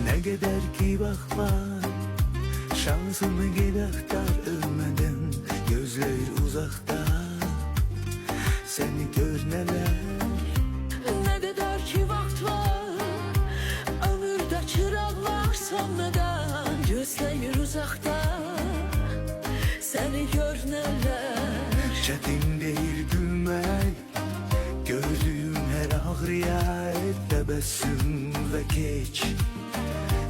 Ne kadar ki bakma, şansımı gidaktar ölmeden. Gözler uzakta, seni gör neler. Ne kadar ki vakt var, ömürde çıraqlar sönmeden. Gözler uzakta, seni gör neler. Çetin değil gülmek, gördüğüm her ağrıya tebessüm ve geç.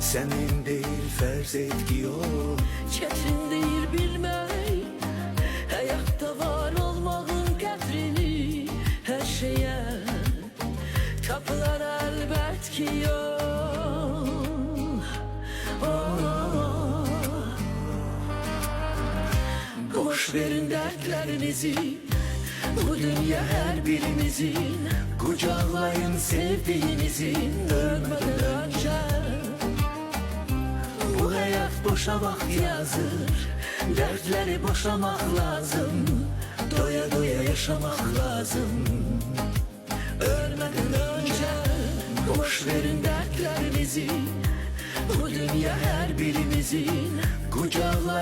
Senin değil farz et ki o. Çetin değil bilmək, həyatda var olmağın qədrini. Hər şeyə tapılar əlbət ki yol. Boş verin dertlerinizi, bu dünya her birimizin. Kucaklayın sevdiğinizi ölmeden önce. Bu hayat boşamak yazır, dertleri boşamak lazım. Doya doya yaşamak lazım. Ölmeden önce boş verin dertlerinizi, bu dünya her birimizin. Kucaklayın